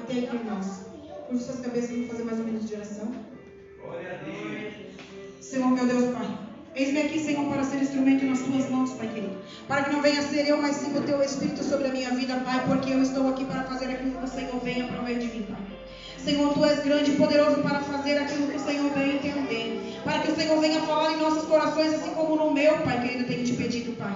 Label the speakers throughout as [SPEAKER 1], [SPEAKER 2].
[SPEAKER 1] Até aqui, irmãos. Curva suas cabeças, vamos fazer mais um minuto de oração.
[SPEAKER 2] Glória a Deus.
[SPEAKER 1] Senhor, meu Deus, Pai. Eis-me aqui, Senhor, para ser instrumento nas tuas mãos, Pai querido. Para que não venha ser eu, mas sim o teu Espírito sobre a minha vida, Pai, porque eu estou aqui para fazer aquilo que o Senhor venha prover de mim, Pai. Senhor, tu és grande e poderoso para fazer aquilo que o Senhor vem entender. Para que o Senhor venha falar em nossos corações, assim como no meu, Pai querido, tenho te pedido, Pai.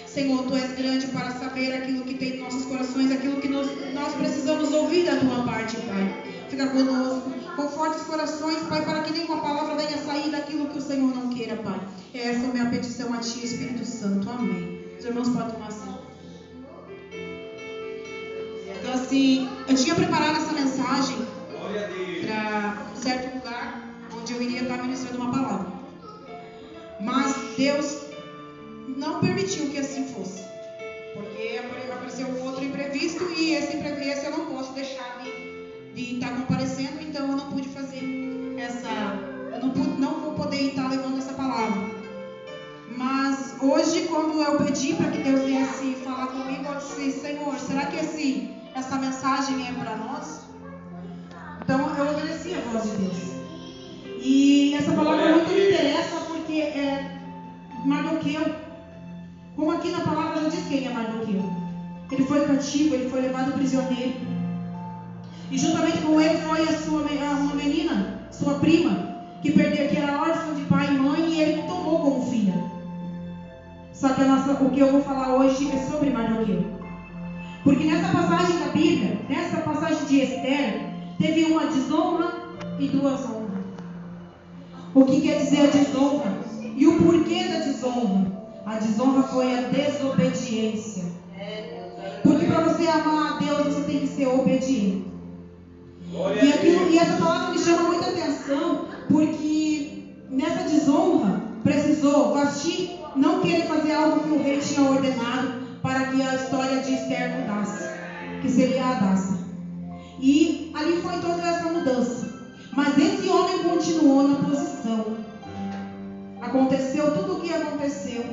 [SPEAKER 1] Senhor, tu és grande para saber aquilo que tem em nossos corações, aquilo que nós precisamos ouvir da tua parte, Pai. Fica conosco, conforte os corações, Pai, para que nenhuma palavra venha sair daquilo que o Senhor não queira, Pai. Essa é a minha petição a Ti, Espírito Santo. Amém. Os irmãos podem tomar assim. Então, assim, eu tinha preparado essa mensagem para um certo lugar onde eu iria estar ministrando uma palavra. Mas Deus não permitiu que assim fosse. Porque apareceu um outro imprevisto e esse imprevisto eu não posso deixar de estar comparecendo, então eu não pude fazer eu não vou poder estar levando essa palavra. Mas hoje, quando eu pedi para que Deus viesse falar comigo, eu disse: Senhor, será que essa mensagem é para nós? Então eu obedeci a voz de Deus. E essa palavra muito me interessa porque é Mardoqueu. Como aqui na palavra já diz quem é Mardoqueu. Ele foi cativo, ele foi levado prisioneiro. E juntamente com ele foi uma menina, sua prima, que era órfã de pai e mãe, e ele tomou como filha. Só que o que eu vou falar hoje é sobre Mardoqueu. Porque nessa passagem da Bíblia, nessa passagem de Esther, teve uma desonra e duas honras. O que quer dizer a desonra? E o porquê da desonra? A desonra foi a desobediência. Porque para você amar a Deus, você tem que ser obediente. E essa palavra me chama muita atenção, porque nessa desonra precisou Vasti não querer fazer algo que o rei tinha ordenado para que a história de Esther mudasse, que seria a Hadassa. E ali foi toda essa mudança. Mas esse homem continuou na posição. Aconteceu tudo o que aconteceu.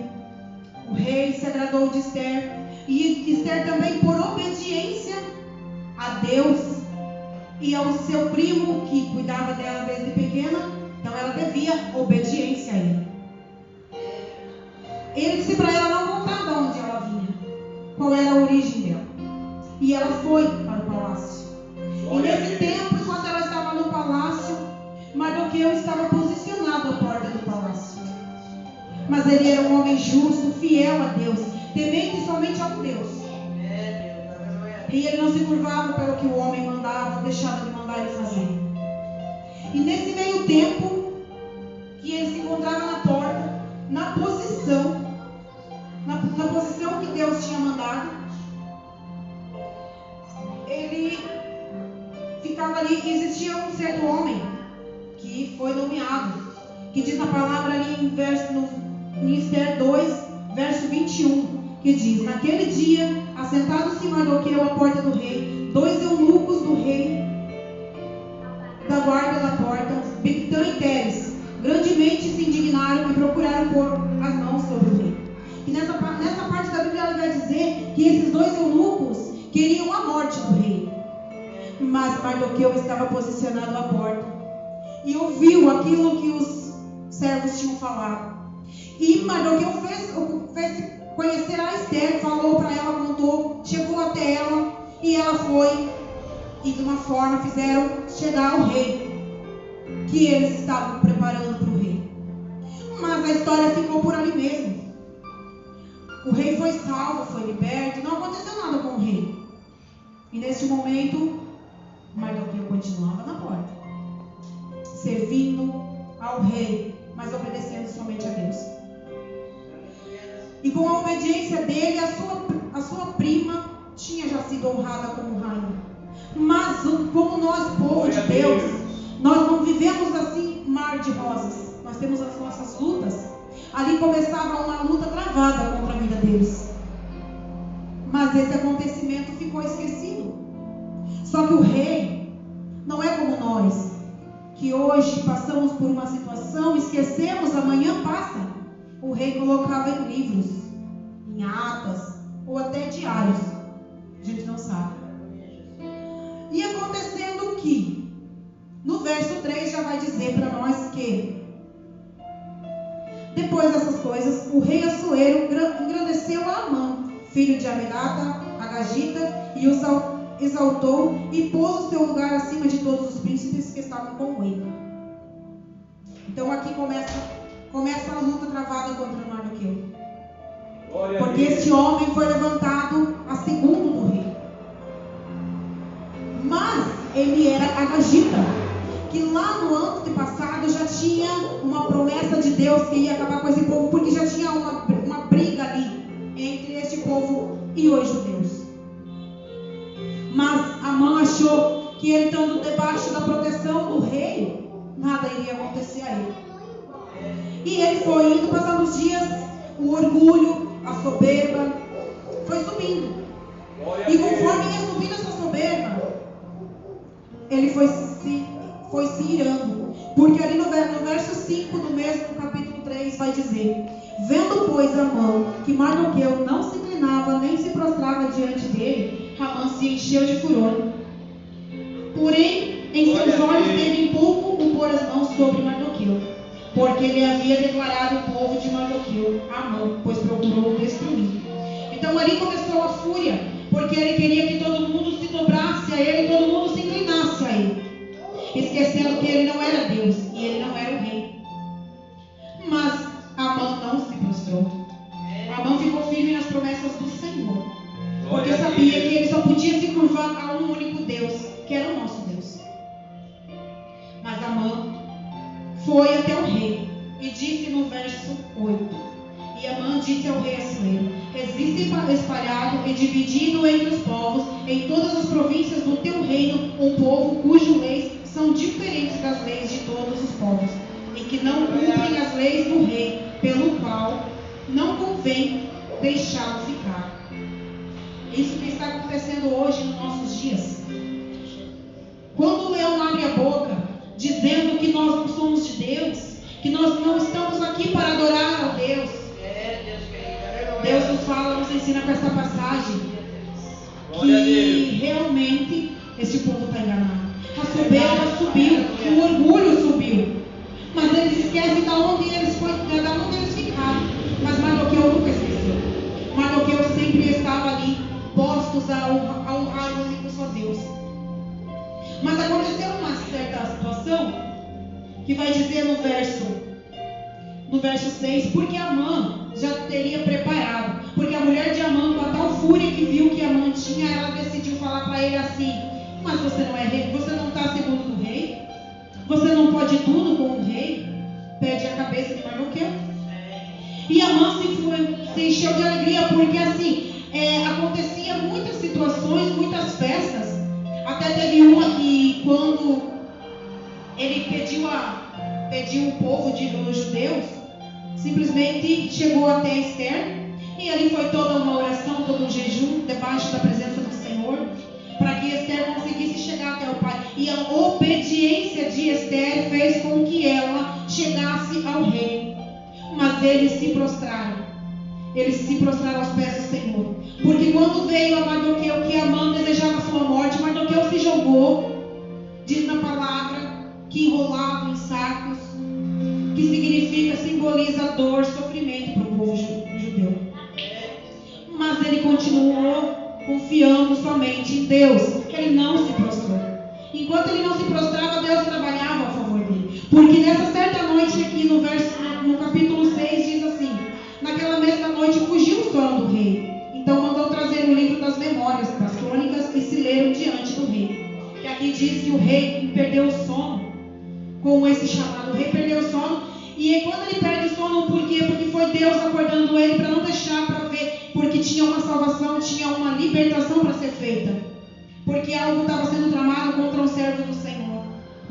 [SPEAKER 1] O rei se agradou de Esther, e Esther também, por obediência a Deus e ao seu primo que cuidava dela desde pequena, então ela devia obediência a ele. Ele disse para ela não contar de onde ela vinha, qual era a origem dela. E ela foi para o palácio. E nesse tempo, enquanto ela estava no palácio, Mardoqueu estava posicionado à porta do palácio. Mas ele era um homem justo, fiel a Deus, temente somente a um Deus. E ele não se curvava pelo que o homem mandava, deixava de mandar ele fazer. E nesse meio tempo que ele se encontrava na porta, na posição que Deus tinha mandado, ele ficava ali. E existia um certo homem que foi nomeado, que diz na palavra ali em Esther 2, verso 21, que diz: naquele dia, assentados-se Mardoqueu à porta do rei, dois eunucos do rei, da guarda da porta, Bigtã e Teres, grandemente se indignaram e procuraram pôr as mãos sobre o rei. E nessa parte da Bíblia ela vai dizer que esses dois eunucos queriam a morte do rei. Mas Mardoqueu estava posicionado à porta e ouviu aquilo que os servos tinham falado. E Mardoqueu fez conhecer a Esther, falou para ela, contou, chegou até ela, e ela foi, e de uma forma fizeram chegar ao rei, que eles estavam preparando para o rei. Mas a história ficou por ali mesmo. O rei foi salvo, foi liberto, não aconteceu nada com o rei. E nesse momento, Mardoqueu continuava na porta, servindo ao rei, mas obedecendo somente a Deus. E com a obediência dele, a sua prima tinha já sido honrada como rainha. Mas como nós, povo de Deus, nós não vivemos assim mar de rosas. Nós temos as nossas lutas. Ali começava uma luta travada contra a vida deles. Mas esse acontecimento ficou esquecido. Só que o rei não é como nós, que hoje passamos por uma situação, esquecemos, amanhã passa. O rei colocava em livros, em atas, ou até diários. A gente não sabe. E acontecendo que, no verso 3 já vai dizer para nós que, depois dessas coisas, o rei Assuero engrandeceu a Amã, filho de Amedata, Agagita, e os exaltou e pôs o seu lugar acima de todos os príncipes que estavam com ele. Então aqui começa a luta travada contra Mardoqueu. Porque esse homem foi levantado a segundo do rei. Mas ele era Agagita, que lá no antepassado já tinha uma promessa de Deus que ia acabar com esse povo, porque já tinha uma briga ali entre este povo e os judeus. Mas Amã achou que ele estando debaixo da proteção do rei, nada iria acontecer a ele. E ele foi indo, passando os dias, o orgulho, a soberba, foi subindo. E conforme ia subindo essa soberba, ele foi se irando. Porque ali no verso 5 do mesmo capítulo 3 vai dizer: vendo, pois, Amã que Mardoqueu não se inclinava nem se prostrava diante dele, Amã se encheu de furor. Porém, em seus olhos teve em pouco o pôr as mãos sobre Mardoqueu, porque ele havia declarado o povo de Mardoqueu Amã, pois procurou destruir. Então ali começou a fúria, porque ele queria que todo mundo se dobrasse a ele, todo mundo se inclinasse a ele, esquecendo que ele não era Deus e ele não era o rei. Mas Amã não se prostrou. Amã ficou firme nas promessas do Senhor, porque sabia que ele só podia se curvar a um único Deus, que era o nosso Deus. Mas Amã foi até o rei e disse no verso 8: e Amã disse ao rei Assuero: existe espalhado e dividido entre os povos, em todas as províncias do teu reino, um povo cujas leis são diferentes das leis de todos os povos, e que não cumprem as leis do rei, pelo qual não convém deixá-lo ficar. Isso que está acontecendo hoje nos nossos dias. Quando o leão abre a boca, dizendo que nós não somos de Deus, que nós não estamos aqui para adorar a Deus, Deus nos fala, nos ensina com essa passagem, que realmente esse povo está enganado. A soberba subiu, o orgulho subiu, mas eles esquecem de onde eles ficaram. Mas Mardoqueu nunca esqueceu. Mardoqueu sempre estava ali, postos a honrar o único só Deus. Mas aconteceu uma certa situação que vai dizer no verso 6, porque Amã já teria preparado, porque a mulher de Amã, com a tal fúria que viu que Amã tinha, ela decidiu falar para ele assim: mas você não é rei, você não está segundo do rei, você não pode tudo com o rei, pede a cabeça de Mardoqueu. E Amã se encheu de alegria, porque assim, acontecia muitas situações, muitas festas. Até teve uma que, quando ele pediu o povo dos judeus, simplesmente chegou até Esther, e ali foi toda uma oração, todo um jejum, debaixo da presença do Senhor, para que Esther conseguisse chegar até o Pai. E a obediência de Esther fez com que ela chegasse ao rei. Mas eles se prostraram aos pés do Senhor. Porque quando veio a Mardoqueu que Amã desejava sua morte, Mardoqueu se jogou, diz na palavra, que enrolado em sacos, que simboliza dor, sofrimento para o povo judeu. Mas ele continuou confiando somente em Deus. Ele não se prostrou. Enquanto ele não se prostrava, Deus trabalhava a favor dele. Porque nessa certa noite aqui no capítulo 6 diz assim: naquela mesma noite fugiu o sono do rei. Então mandou trazer o livro das memórias, das crônicas, e se leram diante do rei. Que aqui diz que o rei perdeu o sono, com esse chamado. O rei perdeu o sono. E quando ele perde o sono, por quê? Porque foi Deus acordando ele para não deixar para ver. Porque tinha uma salvação, tinha uma libertação para ser feita. Porque algo estava sendo tramado contra um servo do Senhor.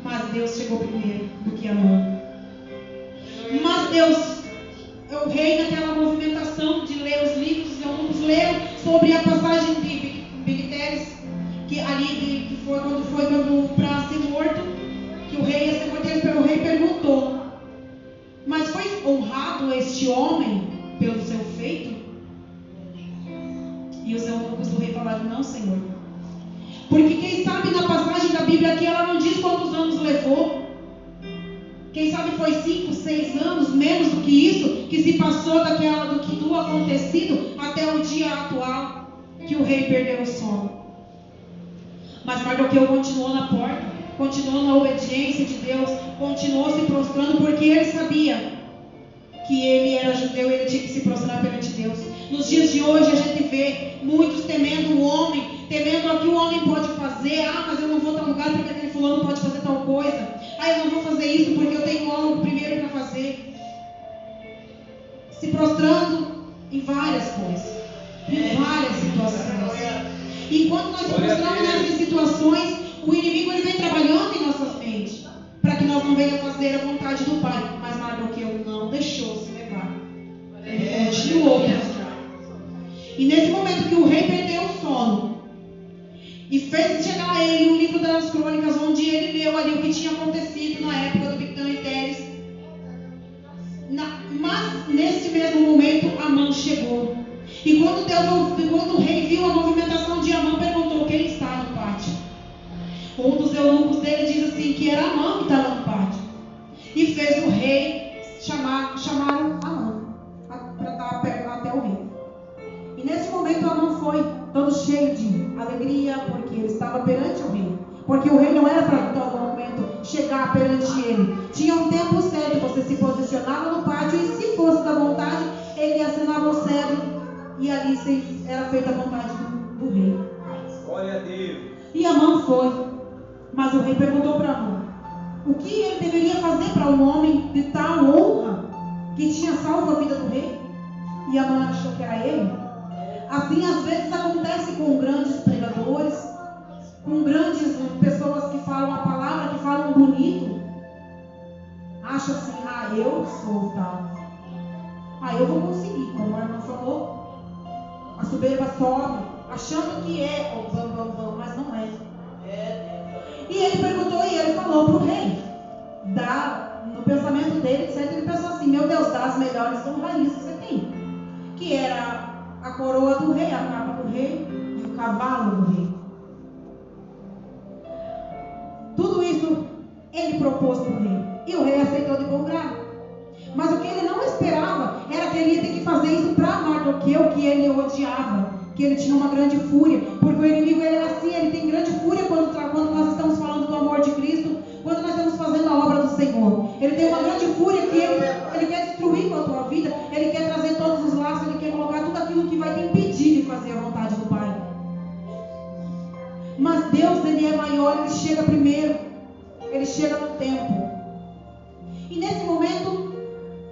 [SPEAKER 1] Mas Deus chegou primeiro do que Amã. Mas Deus, o rei, naquela movimentação de ler os livros, alguns leram sobre a passagem de Bigteres, que ali que foi quando para ser morto, que o rei ia ser morto. O rei perguntou: mas foi honrado este homem pelo seu feito? E os eunucos do rei falaram: não, Senhor. Porque quem sabe na passagem Bíblia aqui, ela não diz quantos anos levou. Quem sabe foi 5, 6 anos, menos do que isso, que se passou do acontecido até o dia atual, que o rei perdeu o sono. Mas Mardoqueu continuou na porta, continuou na obediência de Deus, continuou se prostrando, porque ele sabia que ele era judeu e ele tinha que se prostrar perante Deus. Nos dias de hoje a gente vê muitos temendo o homem, temendo o que o homem pode fazer. Ah, mas eu não vou a tal lugar porque aquele fulano pode fazer tal coisa. Ah, eu não vou fazer isso porque eu tenho algo primeiro para fazer. Se prostrando em várias coisas, em várias situações. Enquanto nós se prostramos nessas situações, o inimigo ele vem trabalhando em nossas mentes, para que nós não venhamos fazer a vontade do Pai. Mas Mardoqueu não deixou se levar. Ele continuou prostrado. E nesse momento que o rei perdeu o sono, e fez chegar a ele o livro das crônicas, onde ele leu ali o que tinha acontecido na época do Bigtã e Teres. Mas nesse mesmo momento Amã chegou. E quando o rei viu a movimentação de Amã, perguntou: quem está no pátio? Um dos eunucos dele diz assim, que era Amã que estava no pátio. E fez o rei chamaram Amã para estar até o rei. E nesse momento Amã foi todo cheio de alegria, porque ele estava perante o rei. Porque o rei não era para todo momento chegar perante ele. Tinha um tempo certo, você se posicionava no pátio, e se fosse da vontade, ele assinava o cedro, e ali era feita a vontade do rei.
[SPEAKER 2] Glória a Deus.
[SPEAKER 1] E Amã foi. Mas o rei perguntou para Amã o que ele deveria fazer para um homem de tal honra, que tinha salvo a vida do rei. E Amã achou que era ele. Assim às vezes acontece com grandes pregadores, com grandes pessoas que falam a palavra, que falam bonito. Acha assim: ah, eu sou tal, ah, eu vou conseguir. Como a irmã falou, a soberba sobe, achando que é o bam, bam, bam, mas não é. E ele perguntou, e ele falou para o rei, no pensamento dele, etc. Ele pensou assim: meu Deus, dá as melhores honrarias que você tem, que era a coroa do rei, a capa do rei e o cavalo do rei. Tudo isso ele propôs para o rei, e o rei aceitou de bom grado. Mas o que ele não esperava era que ele ia ter que fazer isso para Mardoqueu, que ele odiava, que ele tinha uma grande fúria, porque o inimigo ele é assim, ele tem grande fúria quando nós estamos falando do amor de Cristo, quando nós estamos fazendo a obra do Senhor. Ele tem uma grande fúria que ele quer destruir com a tua vida, ele quer trazer todos os laços, ele quer colocar tudo aquilo que vai te impedir de fazer a vontade do Pai. Mas Deus, ele é maior, ele chega primeiro, ele chega no tempo. E nesse momento,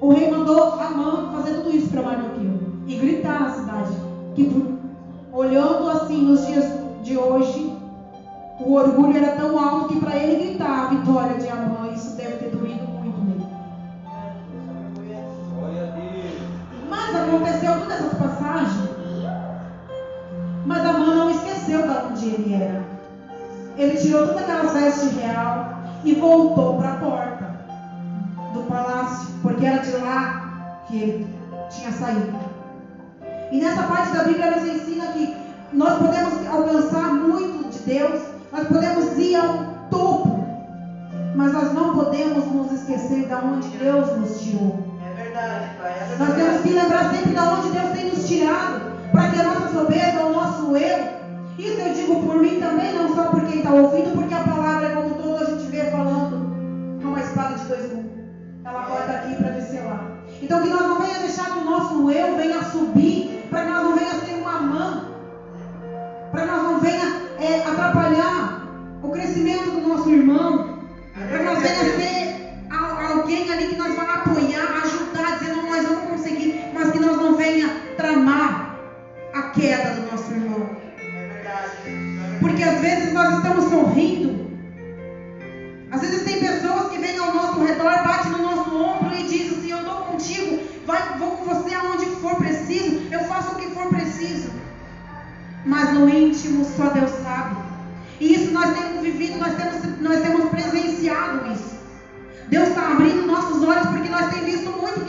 [SPEAKER 1] o rei mandou Amã fazer tudo isso para Mardoqueu e gritar na cidade, que olhando assim nos dias de hoje, o orgulho era tão alto que para ele gritar a vitória de Amã, isso deve ter doído muito nele. Mas aconteceu todas essas passagens, mas Amã não esqueceu de onde ele era. Ele tirou toda aquela veste real e voltou para a porta do palácio, porque era de lá que ele tinha saído. E nessa parte da Bíblia nos ensina que nós podemos alcançar muito de Deus, nós podemos ir ao topo, mas nós não podemos nos esquecer de onde Deus nos tirou.
[SPEAKER 3] É verdade, Pai. É verdade.
[SPEAKER 1] Nós temos que lembrar sempre de onde Deus tem nos tirado, para que a nossa soberba, o nosso eu, isso eu digo por mim também, não só por quem está ouvindo, porque a palavra, como todo, a gente vê falando, é uma espada de dois gumes. Ela corta aqui para descer lá. Então que nós não venha deixar que o nosso eu venha subir, para que nós não venha ser uma mão, para que nós não venha atrapalhar o crescimento do nosso irmão, para que nós venha ser alguém ali que nós vamos apoiar, ajudar, dizer: não, nós vamos conseguir, mas que nós não venha tramar a queda do nosso irmão. Porque às vezes nós estamos sorrindo, às vezes tem pessoas que vêm ao nosso redor, batem no nosso ombro e dizem assim: eu estou contigo, vou com você aonde for preciso, eu faço o que for preciso. Mas no íntimo só Deus sabe. E isso nós temos vivido, nós temos presenciado isso. Deus está abrindo nossos olhos, porque nós temos visto muito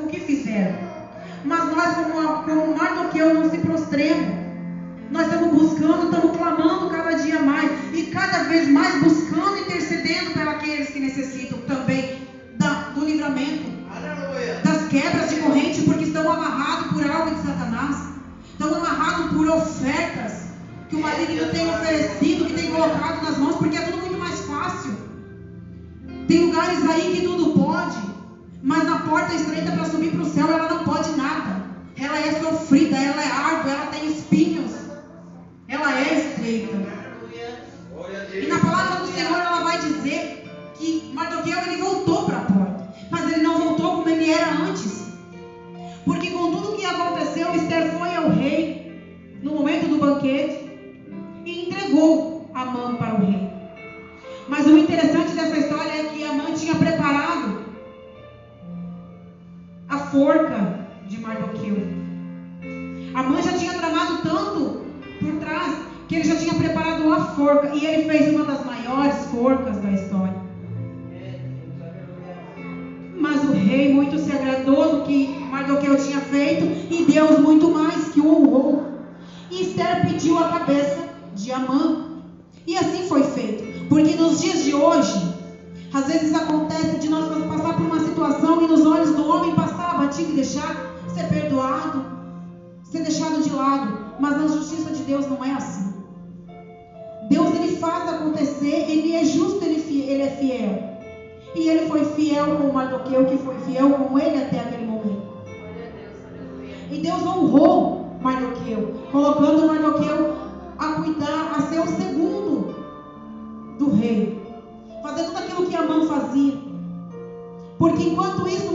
[SPEAKER 1] o que fizeram. Mas nós, como Mardoqueu, não se prostremos. Nós estamos buscando, estamos clamando cada dia mais, e cada vez mais buscando aqueles que necessitam também do livramento, das quebras de corrente, porque estão amarrados por algo de Satanás, estão amarrados por ofertas que o maligno tem oferecido, que tem colocado nas mãos, porque é tudo muito mais fácil. Tem lugares aí que tudo pode, mas na porta estreita para subir para o céu ela não pode nada. Ela é sofrida, ela é árdua, ela tem espinhos, ela é estreita. E na palavra do Senhor ela vai dizer que Mardoqueu ele voltou para a porta, mas ele não voltou como ele era antes, porque com tudo o que aconteceu, Esther foi ao rei no momento do banquete e entregou Amã para o rei. Mas o interessante dessa história é que Amã tinha preparado a forca de Mardoqueu. Amã já tinha tramado tanto por trás que ele já tinha preparado a forca, e ele fez uma das maiores forcas da história. Mas o rei muito se agradou do que Mardoqueu tinha feito, e Deus muito mais que o honrou. E Esther pediu a cabeça de Amã, e assim foi feito. Porque nos dias de hoje, às vezes acontece de nós passar por uma situação e nos olhos do homem passar batido e deixar ser perdoado, ser deixado de lado. Mas na justiça de Deus não é assim. Deus ele faz acontecer, ele é justo, ele é fiel. E ele foi fiel com Mardoqueu, que foi fiel com ele até aquele momento. E Deus honrou Mardoqueu, colocando Mardoqueu a cuidar, a ser o segundo do rei, fazer tudo aquilo que Amã fazia. Porque enquanto isso,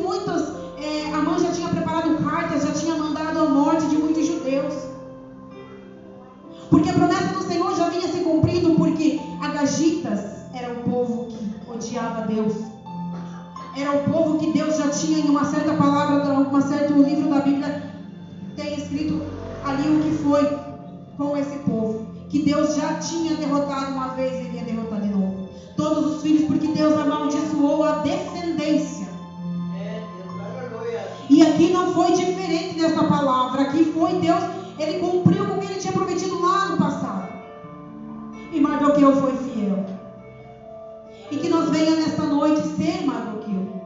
[SPEAKER 1] Amã já tinha preparado cartas, já tinha mandado a morte de muitos judeus. Porque a promessa do Senhor já vinha se cumprindo, porque Agagitas era o povo que odiava Deus. Era o povo que Deus já tinha, em uma certa palavra, um certo livro da Bíblia, tem escrito ali o que foi com esse povo. Que Deus já tinha derrotado uma vez e ele ia derrotar de novo. Todos os filhos, porque Deus amaldiçoou a descendência. E aqui não foi diferente dessa palavra. Aqui foi Deus, ele cumpriu com o que ele tinha prometido lá no passado. E Mardoqueu foi fiel. E que nós venha nesta noite ser Mardoqueu.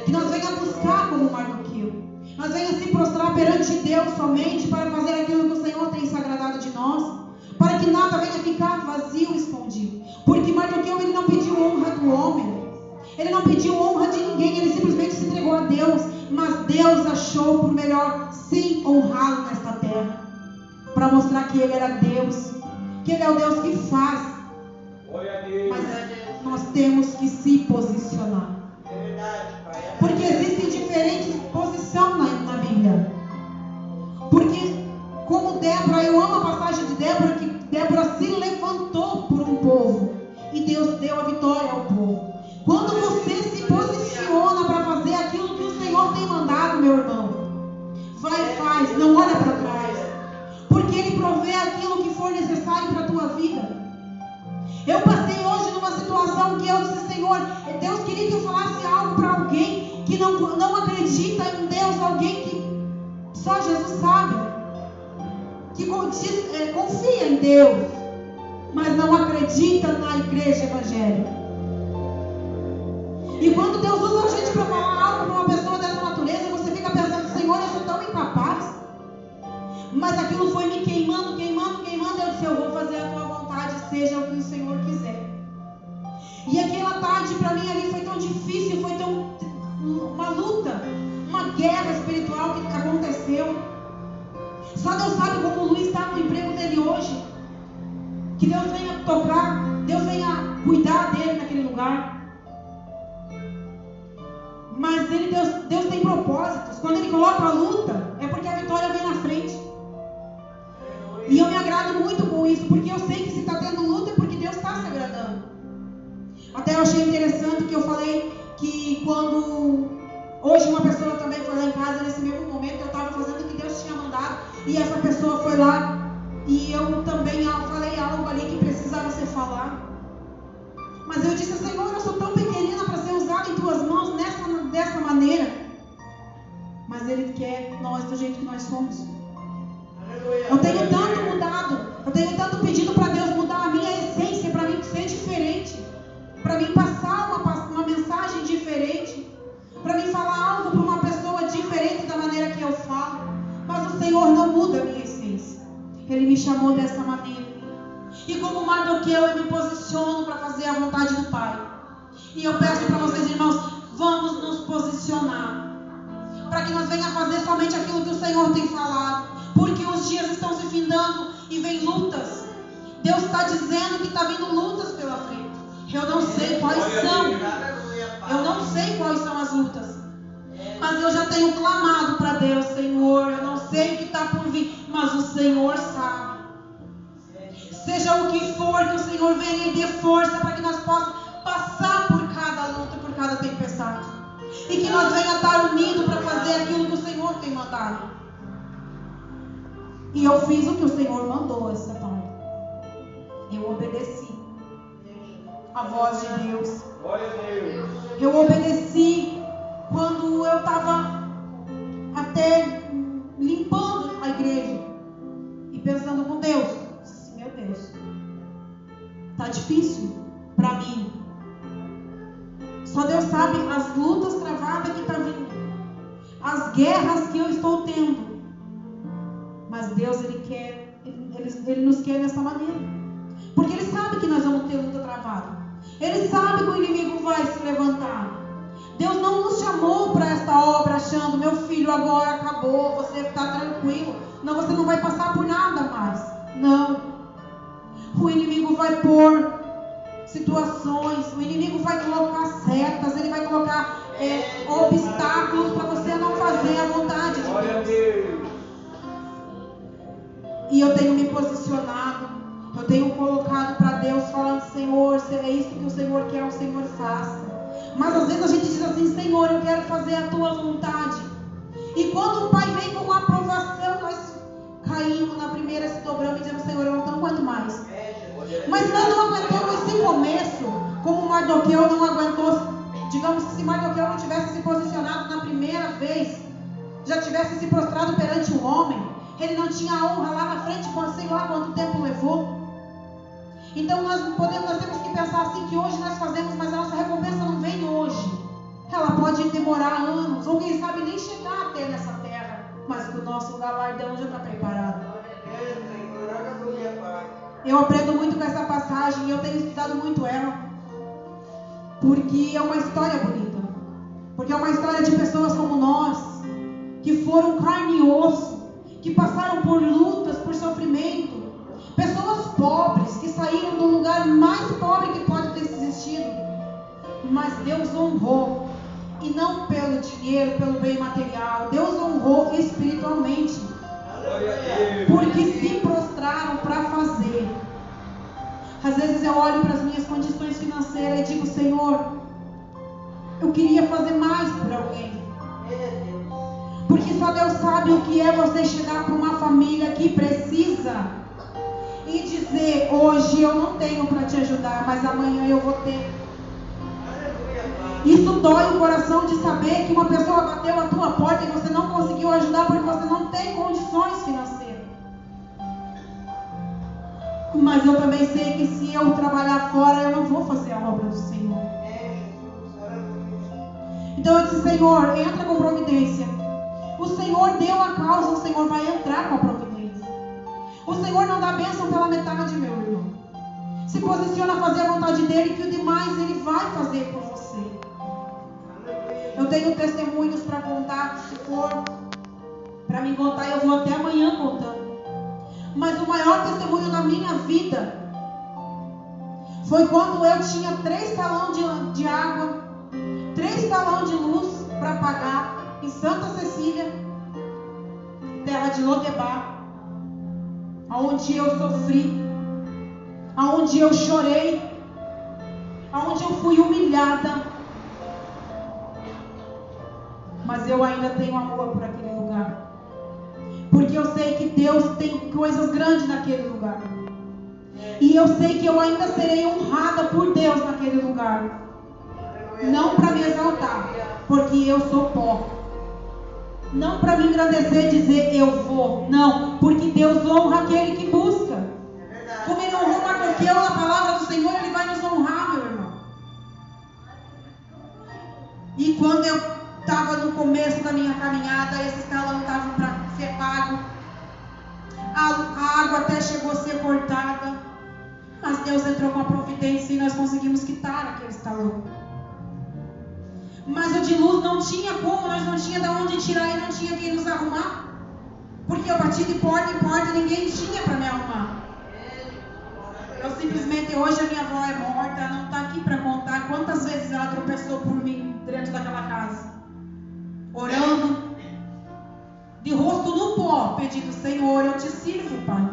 [SPEAKER 1] Que nós venha buscar como Mardoqueu. Nós venha se prostrar perante Deus somente para fazer aquilo que o Senhor tem se agradado de nós. Para que nada venha ficar vazio, escondido. Porque Mardoqueu ele não pediu honra do homem. Ele não pediu honra de ninguém. Ele simplesmente se entregou a Deus. Mas Deus achou por melhor sim honrá-lo nesta terra. Para mostrar que ele era Deus. Que ele é o Deus que faz. Mas nós temos que se posicionar. Porque existem diferentes posições na Bíblia. Porque como Débora, eu amo a passagem de Débora, que Débora se levantou por um povo e Deus deu a vitória ao povo. Quando você se posiciona para fazer aquilo que o Senhor tem mandado, meu irmão, vai e faz, não olha para trás, porque Ele provê aquilo que for necessário para a tua vida. Eu passei hoje numa situação que eu disse, Senhor, Deus queria que eu falasse algo para alguém que não acredita em Deus, alguém que só Jesus sabe, que confia em Deus, mas não acredita na igreja evangélica. E quando Deus usa a gente para falar algo para uma pessoa dessa natureza, você fica pensando, Senhor, eu sou tão incapaz. Mas aquilo foi me queimando. Eu disse, eu vou fazer a tua vontade, seja o que o Senhor quiser. E aquela tarde para mim ali foi tão difícil, foi tão uma luta, uma guerra espiritual que aconteceu. Só Deus sabe como o Luiz está no emprego dele hoje. Que Deus venha tocar, Deus venha cuidar dele naquele lugar. Mas Deus tem propósitos. Quando Ele coloca a luta, é porque a vitória vem na frente. E eu me agrado muito com isso, porque eu sei que se está tendo luta é porque Deus está se agradando. Até eu achei interessante que eu falei que quando hoje uma pessoa também foi lá em casa, nesse mesmo momento eu estava fazendo o que Deus tinha mandado, e essa pessoa foi lá e eu também falei algo ali que precisava ser falado. Mas eu disse, Senhor, eu sou tão pequenina para ser usada em tuas mãos dessa maneira. Mas Ele quer nós do jeito que nós somos. Eu tenho tanto mudado, eu tenho tanto pedido para Deus mudar a minha essência, para mim ser diferente, para mim passar uma passagem me chamou dessa maneira. E como Mardoqueu, eu me posiciono para fazer a vontade do Pai. E eu peço para vocês, irmãos, vamos nos posicionar para que nós venhamos a fazer somente aquilo que o Senhor tem falado. Porque os dias estão se findando e vem lutas. Deus está dizendo que está vindo lutas pela frente. Eu não sei quais são. Eu não sei quais são as lutas. Mas eu já tenho clamado para Deus, Senhor, eu não sei o que está por vir, mas o Senhor sabe. Seja o que for, que o Senhor venha e dê força para que nós possamos passar por cada luta, por cada tempestade. E que nós venhamos estar unidos para fazer aquilo que o Senhor tem mandado. E eu fiz o que o Senhor mandou essa tarde. Eu obedeci a voz de Deus. Eu obedeci quando eu estava até limpando a igreja e pensando com Deus. Meu Deus, está difícil para mim. Só Deus sabe as lutas travadas que estão vindo, as guerras que eu estou tendo. Mas Deus, Ele nos quer dessa maneira. Porque Ele sabe que nós vamos ter luta travada. Ele sabe que o inimigo vai se levantar. Deus não nos chamou para esta obra achando, meu filho, agora acabou, você está tranquilo. Não, você não vai passar por nada mais. Não. O inimigo vai pôr situações, o inimigo vai colocar setas, ele vai colocar obstáculos para você não fazer a vontade de Deus. E eu tenho me posicionado, eu tenho colocado para Deus, falando, Senhor, se é isso que o Senhor quer, o Senhor faça. Mas às vezes a gente diz assim, Senhor, eu quero fazer a tua vontade. E quando o Pai vem com aprovação, nós caímos na primeira, se dobramos e dizemos, Senhor, eu não aguento mais. Mas nós não aguentamos esse começo, como Mardoqueu não aguentou. Digamos que se Mardoqueu não tivesse se posicionado na primeira vez, já tivesse se prostrado perante o homem, ele não tinha a honra lá na frente, sei lá quanto tempo levou. Então nós temos que pensar assim, que hoje nós fazemos, mas a nossa recompensa não vem hoje. Ela pode demorar anos, ou quem sabe nem chegar até nessa terra, mas o nosso galardão já está preparado. Eu aprendo muito com essa passagem e eu tenho estudado muito ela, porque é uma história bonita, porque é uma história de pessoas como nós, que foram carne e osso, que passaram por lutas, por sofrimento, pessoas pobres, que saíram do lugar mais pobre que pode ter existido, mas Deus honrou, e não pelo dinheiro, pelo bem material, Deus honrou espiritualmente, porque se prostraram para fazer. Às vezes eu olho para as minhas condições financeiras e digo, Senhor, eu queria fazer mais por alguém. Porque só Deus sabe o que é você chegar para uma família que precisa e dizer, hoje eu não tenho para te ajudar, mas amanhã eu vou ter. Isso dói o coração de saber que uma pessoa bateu a tua porta e você não conseguiu ajudar porque você não tem condições financeiras. Mas eu também sei que se eu trabalhar fora, eu não vou fazer a obra do Senhor. Então eu disse, Senhor, entra com providência. O Senhor deu a causa, o Senhor vai entrar com a providência. O Senhor não dá bênção pela metade, meu irmão. Se posiciona a fazer a vontade dEle, que o demais Ele vai fazer por você. Eu tenho testemunhos para contar, se for para me contar, eu vou até amanhã contando. Mas o maior testemunho da minha vida foi quando eu tinha 3 talões de água, 3 talões de luz para pagar em Santa Cecília, terra de Lodebar, aonde eu sofri, aonde eu chorei, aonde eu fui humilhada. Mas eu ainda tenho amor por aquele lugar. Porque eu sei que Deus tem coisas grandes naquele lugar. E eu sei que eu ainda serei honrada por Deus naquele lugar. Não para me exaltar, porque eu sou pó. Não para me engrandecer e dizer eu vou. Não, porque Deus honra aquele que busca. Como Ele honrou Mardoqueu na palavra do Senhor, Ele vai nos honrar, meu irmão. E quando eu estava no começo da minha caminhada, esses talões estavam para ser pago. A água até chegou a ser cortada, mas Deus entrou com a providência e nós conseguimos quitar aquele estalão. Mas o de luz não tinha como, nós não tinha de onde tirar e não tinha quem nos arrumar. Porque eu bati de porta em porta e ninguém tinha para me arrumar. Eu simplesmente, hoje a minha avó é morta, ela não está aqui para contar quantas vezes ela tropeçou por mim dentro daquela casa. Orando, de rosto no pó, pedindo: Senhor, eu te sirvo, Pai.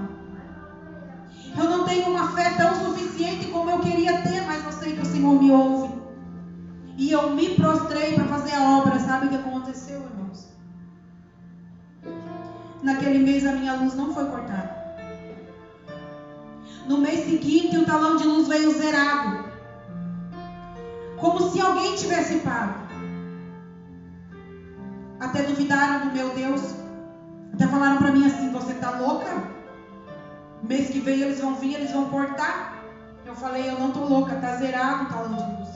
[SPEAKER 1] Eu não tenho uma fé tão suficiente como eu queria ter, mas eu sei que o Senhor me ouve. E eu me prostrei para fazer a obra. Sabe o que aconteceu, irmãos? Naquele mês a minha luz não foi cortada. No mês seguinte o talão de luz veio zerado, como se alguém tivesse pago. Até duvidaram do meu Deus. Até falaram para mim assim: você está louca? Mês que vem eles vão vir, eles vão cortar. Eu falei: eu não estou louca, está zerado o talão de luz.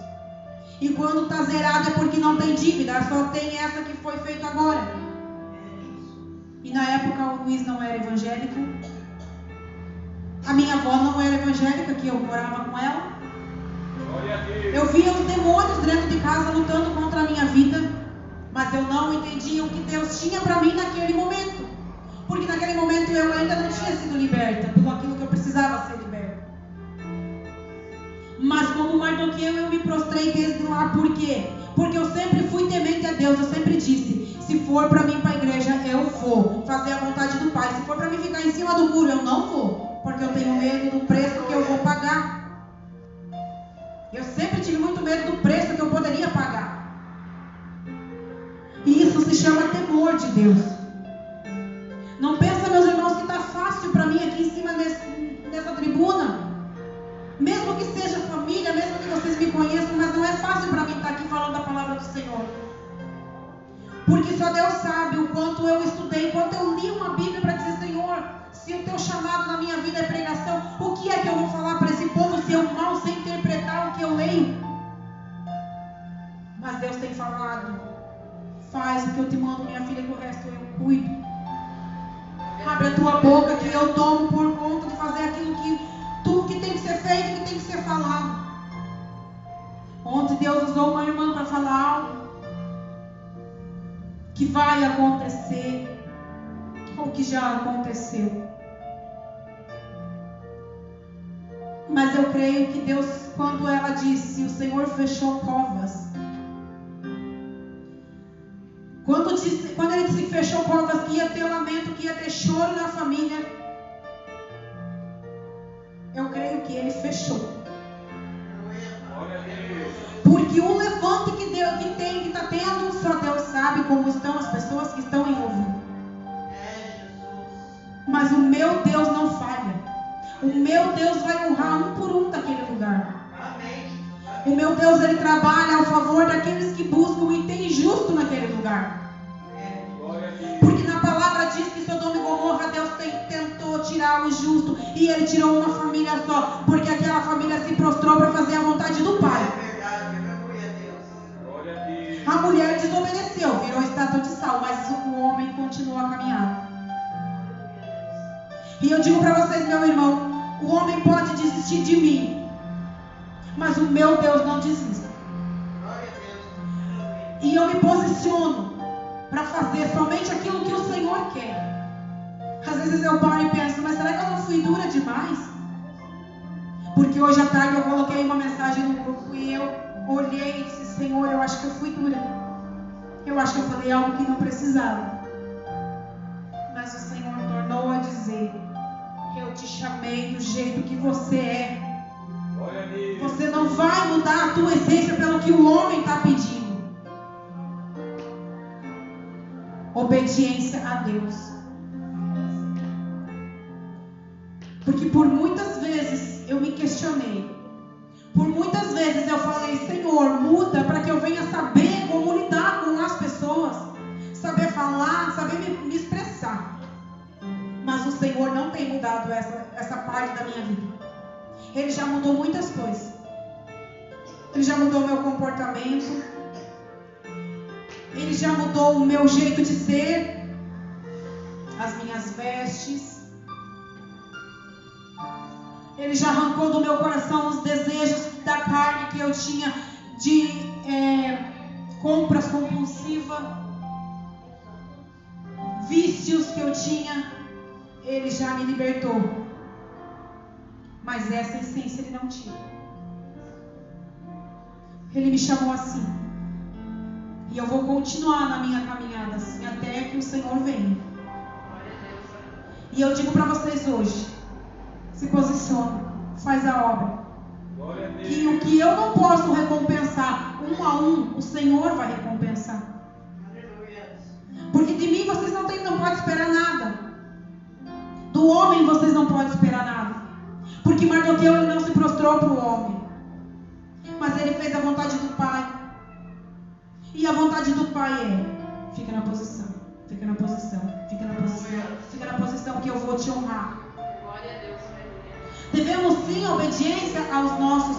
[SPEAKER 1] E quando está zerado é porque não tem dívida, só tem essa que foi feita agora. E na época o Luiz não era evangélico. A minha avó não era evangélica, que eu morava com ela. Eu via os demônios dentro de casa lutando contra a minha vida. Mas eu não entendia o que Deus tinha para mim naquele momento. Porque naquele momento eu ainda não tinha sido liberta pelo aquilo que eu precisava ser liberta. Mas como Mardoqueu eu me prostrei desde lá. Por quê? Porque eu sempre fui temente a Deus. Eu sempre disse: se for para mim ir para a igreja, eu vou fazer a vontade do Pai. Se for para mim ficar em cima do muro, eu não vou. Porque eu tenho medo do preço que eu vou pagar. Eu sempre tive muito medo do preço que eu poderia pagar. E isso se chama temor de Deus. Não pensa, meus irmãos, que está fácil para mim aqui em cima nessa tribuna. Mesmo que seja família, mesmo que vocês me conheçam, mas não é fácil para mim estar aqui falando da palavra do Senhor. Porque só Deus sabe o quanto eu estudei, quanto eu li uma Bíblia para dizer: Senhor, se o teu chamado na minha vida é pregação, o que é que eu vou falar para esse povo se eu mal sei interpretar o que eu leio? Mas Deus tem falado: faz o que eu te mando, minha filha, que o resto eu cuido. Abre a tua boca que eu tomo por conta de fazer aquilo que tudo que tem que ser feito, que tem que ser falado. Ontem Deus usou uma irmã para falar algo que vai acontecer, ou que já aconteceu. Mas eu creio que Deus, quando ela disse: o Senhor fechou covas. Quando ele disse que fechou covas, que ia ter lamento, que ia ter choro na família, eu creio que ele fechou. Porque o levante que está tendo, só Deus sabe como estão as pessoas que estão envolvidas. Mas o meu Deus não falha. O meu Deus vai honrar um por um daquele lugar. O meu Deus, ele trabalha ao favor daqueles que buscam e tem justo naquele lugar. Porque na palavra diz que Sodoma e Gomorra Deus tentou tirar o justo, e ele tirou uma família só, porque aquela família se prostrou para fazer a vontade do Pai. A mulher desobedeceu, virou estátua de sal, mas o homem continuou a caminhar. E eu digo para vocês, meu irmão, o homem pode desistir de mim, mas o meu Deus não desiste. E eu me posiciono para fazer somente aquilo que o Senhor quer. Às vezes eu paro e penso: mas será que eu não fui dura demais? Porque hoje à tarde eu coloquei uma mensagem no grupo e eu olhei e disse: Senhor, eu acho que eu fui dura. Eu acho que eu falei algo que não precisava. Mas o Senhor tornou a dizer: eu te chamei do jeito que você é. Você não vai mudar a tua essência pelo que o homem está pedindo. Obediência a Deus. Porque por muitas vezes eu me questionei. Por muitas vezes eu falei: Senhor, muda para que eu venha saber como lidar com as pessoas, saber falar, saber me expressar. Mas o Senhor não tem mudado essa parte da minha vida. Ele já mudou muitas coisas. Ele já mudou o meu comportamento. Ele já mudou o meu jeito de ser, as minhas vestes. Ele já arrancou do meu coração os desejos da carne que eu tinha de compras compulsivas, vícios que eu tinha. Ele já me libertou. Mas essa essência Ele não tira. Ele me chamou assim. E eu vou continuar na minha caminhada assim, até que o Senhor venha. E eu digo para vocês hoje, se posiciona, faz a obra. Que o que eu não posso recompensar, um a um, o Senhor vai recompensar. Porque de mim vocês não podem esperar nada. Do homem vocês não podem esperar nada. Porque Mardoqueu ele não se prostrou para o homem. Mas ele fez a vontade do Pai. E a vontade do Pai é: fica na posição, fica na posição, fica na posição, fica na posição que eu vou te honrar. Devemos sim a obediência aos nossos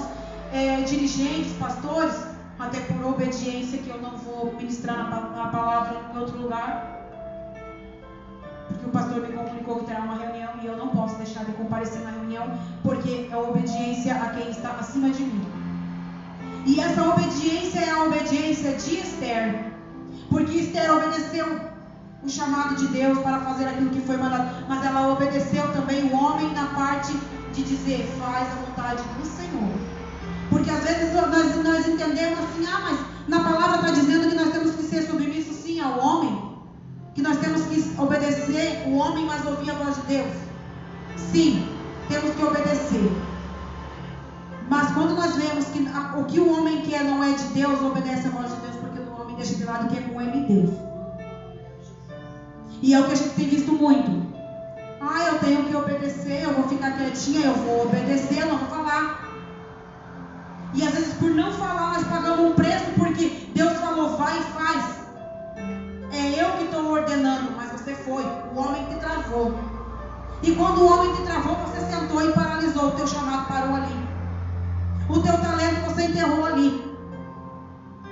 [SPEAKER 1] dirigentes, pastores, até por obediência que eu não vou ministrar a palavra em outro lugar. Porque o pastor me comunicou que terá uma reunião e eu não posso deixar de comparecer na reunião, porque é obediência a quem está acima de mim. E essa obediência é a obediência de Esther, porque Esther obedeceu o chamado de Deus para fazer aquilo que foi mandado, mas ela obedeceu também o homem na parte de dizer: faz a vontade do Senhor. Porque às vezes nós entendemos assim: mas na palavra está dizendo que nós temos que ser submissos sim ao homem, que nós temos que obedecer o homem, mas ouvir a voz de Deus. Sim, temos que obedecer. Mas quando nós vemos que o que o homem quer não é de Deus, obedece a voz de Deus, porque o homem deixa de lado que é com ele e Deus. E é o que a gente tem visto muito. Eu tenho que obedecer, eu vou ficar quietinha, eu vou obedecer, eu não vou falar. E às vezes por não falar nós pagamos um preço, porque Deus falou: vai e faz. É eu que estou ordenando, mas você foi, o homem te travou. E quando o homem te travou, você sentou e paralisou, o teu chamado parou ali. O teu talento você enterrou ali.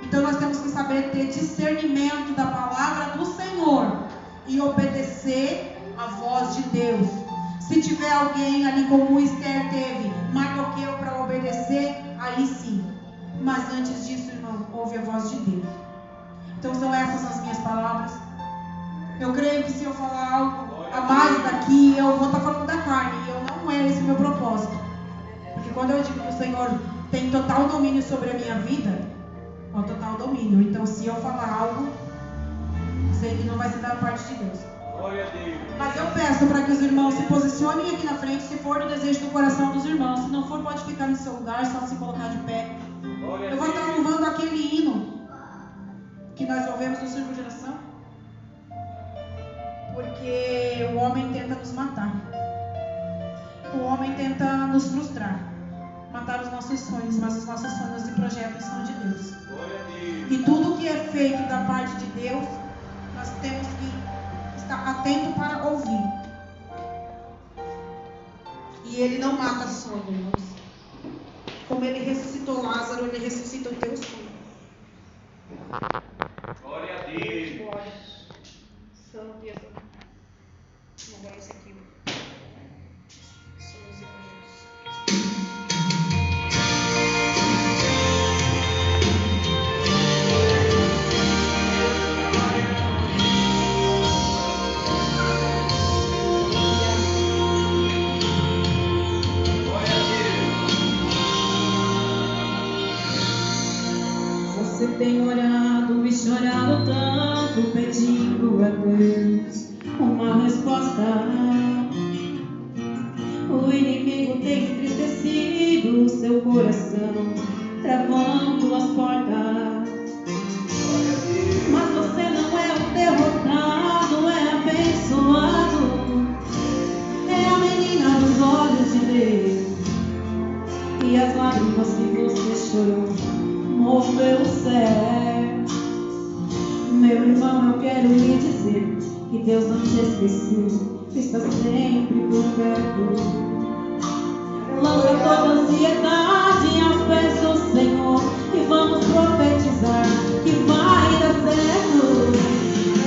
[SPEAKER 1] Então nós temos que saber ter discernimento da palavra do Senhor e obedecer a voz de Deus. Se tiver alguém ali como Esther teve, Mardoqueu, para obedecer, aí sim. Mas antes disso, irmão, ouve a voz de Deus. Então são essas as minhas palavras. Eu creio que se eu falar algo a mais daqui, eu vou estar falando da carne. E não é esse o meu propósito. Porque quando eu digo que o Senhor tem total domínio sobre a minha vida, é o total domínio. Então se eu falar algo, sei que não vai ser da parte de Deus. Mas eu peço para que os irmãos se posicionem aqui na frente, se for do desejo do coração dos irmãos. Se não for, pode ficar no seu lugar, só se colocar de pé. Eu vou estar louvando aquele hino que nós ouvemos no Círculo de Oração. Porque o homem tenta nos matar. O homem tenta nos frustrar, matar os nossos sonhos, mas os nossos sonhos e projetos são de Deus. E tudo que é feito da parte de Deus, nós temos que estar atento para ouvir. E Ele não mata sonhos, irmãos. Como Ele ressuscitou Lázaro, Ele ressuscita o teu sonho.
[SPEAKER 2] Glória a Deus.
[SPEAKER 1] Santo e Santo. Vamos ver esse aqui.
[SPEAKER 3] Você tem orado e chorado tanto, pedindo a Deus uma resposta. O inimigo tem entristecido o seu coração, travando as portas. Mas você não é um derrotado, é abençoado. É a menina dos olhos de Deus. E as lágrimas que você chorou moveu o céu. Meu irmão, eu quero lhe dizer que Deus não te esqueceu, está sempre por perto. Lança toda ansiedade aos pés do Senhor e vamos profetizar que vai dar certo.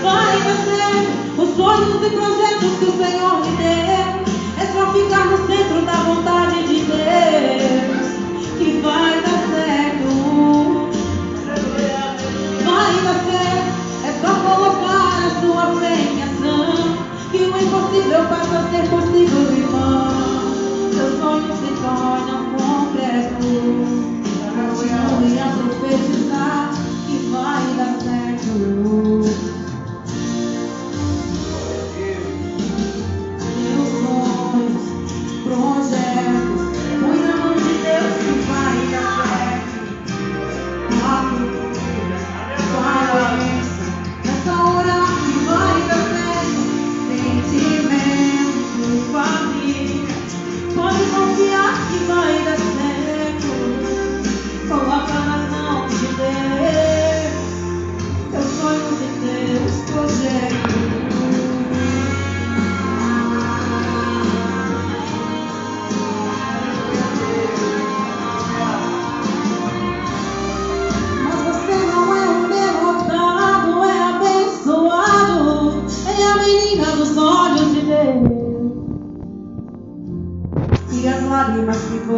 [SPEAKER 3] Vai dar certo. Os sonhos e projetos que o Senhor lhe deu, é só ficar no centro da vontade de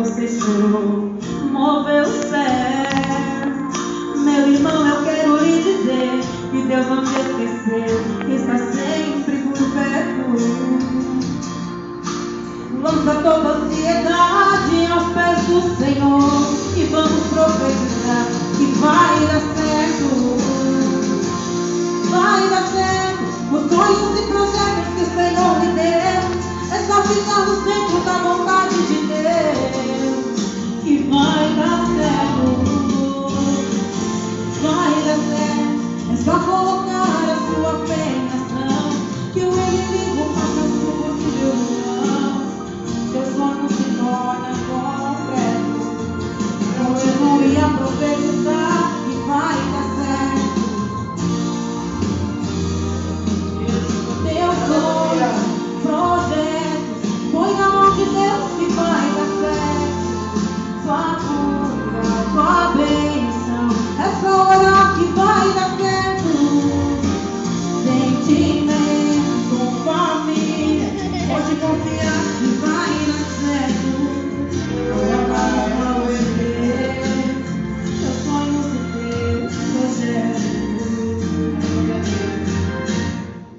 [SPEAKER 3] você chorou, moveu o céu. Meu irmão, eu quero lhe dizer que Deus não te esqueceu, que está sempre por perto. Lança toda a ansiedade aos pés do Senhor e vamos profetizar que vai dar certo. Vai dar certo. Os sonhos e projetos que o Senhor lhe deu, é só ficar no centro da vontade de Deus que vai dar certo. Vai dar certo. É só colocar a sua fé em ação, que o inimigo faça a sua possível não. Seu sonho se torna concreto. Continue a profetizar que vai dar certo. Teus sonhos, projetos, põe na mão de Deus que vai dar certo. Sua cura, sua bênção, é só orar que vai dar certo. Sentimento, família, pode confiar que vai dar certo. Coloca na mão de Deus seus sonhos e teus projetos.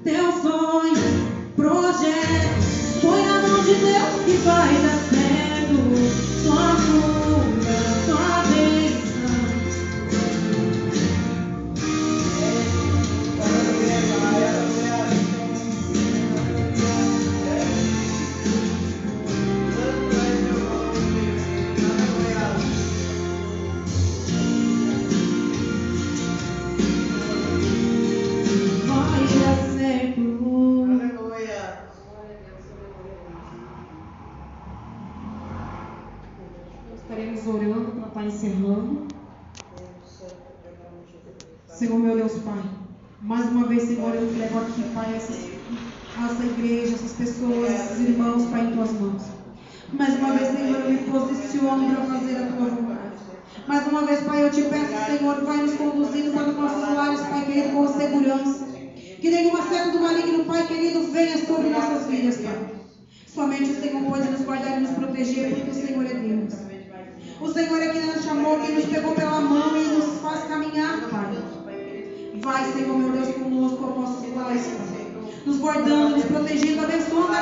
[SPEAKER 3] Teus sonhos, projetos, põe na mão de Deus que vai dar certo. Sua cura, sua bênção. Vai dar certo. Estaremos orando para estar encerrando.
[SPEAKER 1] Senhor, meu Deus, Pai, mais uma vez, Senhor, eu entrego aqui, Pai, essa igreja, essas pessoas, esses irmãos, Pai, em Tuas mãos. Mais uma vez, Senhor, eu me posiciono para fazer a Tua vontade. Mais uma vez, Pai, eu te peço, Senhor, vai nos conduzindo para os nossos lares, Pai querido, com segurança. Que nenhuma seta do maligno, Pai querido, venha sobre nossas vidas, Pai. Somente o Senhor pode nos guardar e nos proteger, porque o Senhor é Deus. O Senhor é quem nos chamou, quem nos pegou pela mão e nos faz caminhar, Pai. Vai, Senhor, meu Deus, conosco, apóstolo, Pai, nos guardando, nos protegendo, abençoando a